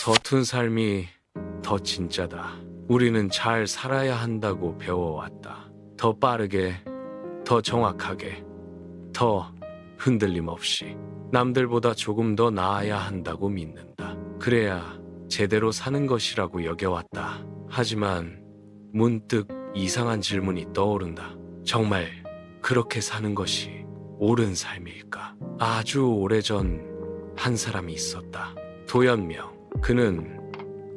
서툰 삶이 더 진짜다. 우리는 잘 살아야 한다고 배워왔다. 더 빠르게, 더 정확하게, 더 흔들림 없이 남들보다 조금 더 나아야 한다고 믿는다. 그래야 제대로 사는 것이라고 여겨왔다. 하지만 문득 이상한 질문이 떠오른다. 정말 그렇게 사는 것이 옳은 삶일까? 아주 오래전 한 사람이 있었다. 도연명. 그는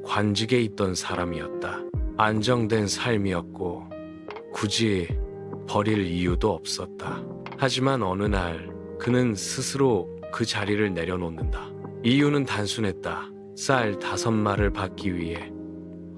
관직에 있던 사람이었다. 안정된 삶이었고 굳이 버릴 이유도 없었다. 하지만 어느 날 그는 스스로 그 자리를 내려놓는다. 이유는 단순했다. 쌀 5마를 받기 위해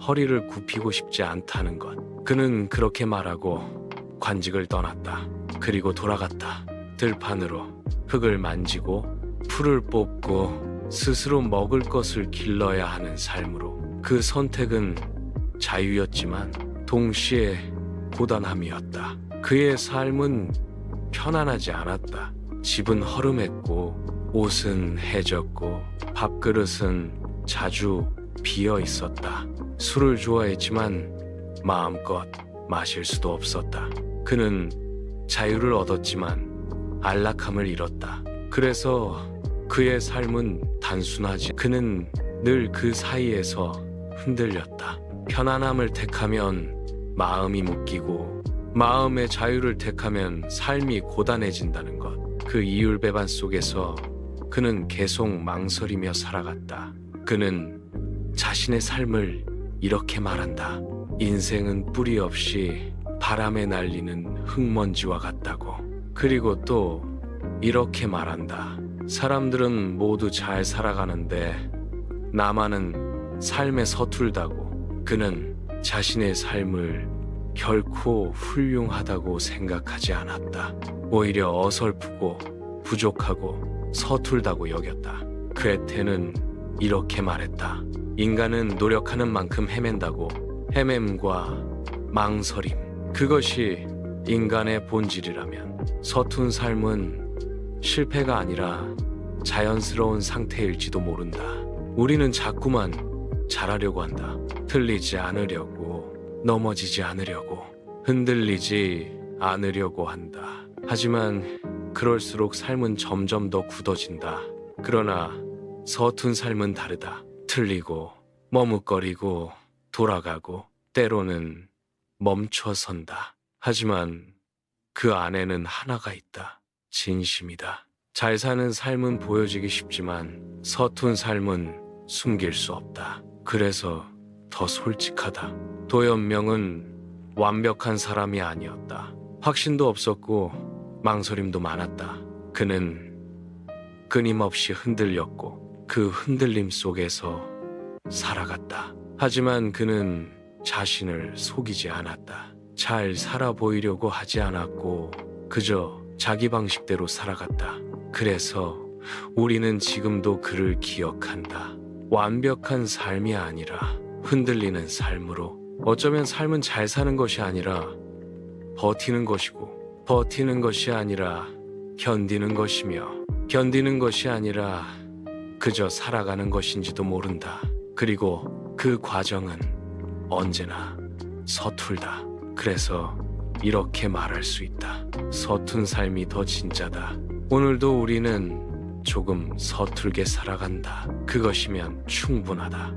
허리를 굽히고 싶지 않다는 것. 그는 그렇게 말하고 관직을 떠났다. 그리고 돌아갔다. 들판으로 흙을 만지고 풀을 뽑고 스스로 먹을 것을 길러야 하는 삶으로. 그 선택은 자유였지만 동시에 고단함이었다. 그의 삶은 편안하지 않았다. 집은 허름했고 옷은 해졌고 밥그릇은 자주 비어 있었다. 술을 좋아했지만 마음껏 마실 수도 없었다. 그는 자유를 얻었지만 안락함을 잃었다. 그래서 그의 삶은 단순하지. 그는 늘 그 사이에서 흔들렸다. 편안함을 택하면 마음이 묶이고 마음의 자유를 택하면 삶이 고단해진다는 것. 그 이율배반 속에서 그는 계속 망설이며 살아갔다. 그는 자신의 삶을 이렇게 말한다. 인생은 뿌리 없이 바람에 날리는 흙먼지와 같다고. 그리고 또 이렇게 말한다. 사람들은 모두 잘 살아가는데 나만은 삶에 서툴다고. 그는 자신의 삶을 결코 훌륭하다고 생각하지 않았다. 오히려 어설프고 부족하고 서툴다고 여겼다. 그에테는 이렇게 말했다. 인간은 노력하는 만큼 헤맨다고. 헤맴과 망설임, 그것이 인간의 본질이라면 서툰 삶은 실패가 아니라 자연스러운 상태일지도 모른다. 우리는 자꾸만 잘하려고 한다. 틀리지 않으려고, 넘어지지 않으려고, 흔들리지 않으려고 한다. 하지만 그럴수록 삶은 점점 더 굳어진다. 그러나 서툰 삶은 다르다. 틀리고 머뭇거리고 돌아가고 때로는 멈춰선다. 하지만 그 안에는 하나가 있다. 진심이다. 잘 사는 삶은 보여지기 쉽지만 서툰 삶은 숨길 수 없다. 그래서 더 솔직하다. 도연명은 완벽한 사람이 아니었다. 확신도 없었고 망설임도 많았다. 그는 끊임없이 흔들렸고 그 흔들림 속에서 살아갔다. 하지만 그는 자신을 속이지 않았다. 잘 살아 보이려고 하지 않았고 그저 자기 방식대로 살아갔다. 그래서 우리는 지금도 그를 기억한다. 완벽한 삶이 아니라 흔들리는 삶으로. 어쩌면 삶은 잘 사는 것이 아니라 버티는 것이고, 버티는 것이 아니라 견디는 것이며, 견디는 것이 아니라 그저 살아가는 것인지도 모른다. 그리고 그 과정은 언제나 서툴다. 그래서 이렇게 말할 수 있다. 서툰 삶이 더 진짜다. 오늘도 우리는 조금 서툴게 살아간다. 그것이면 충분하다.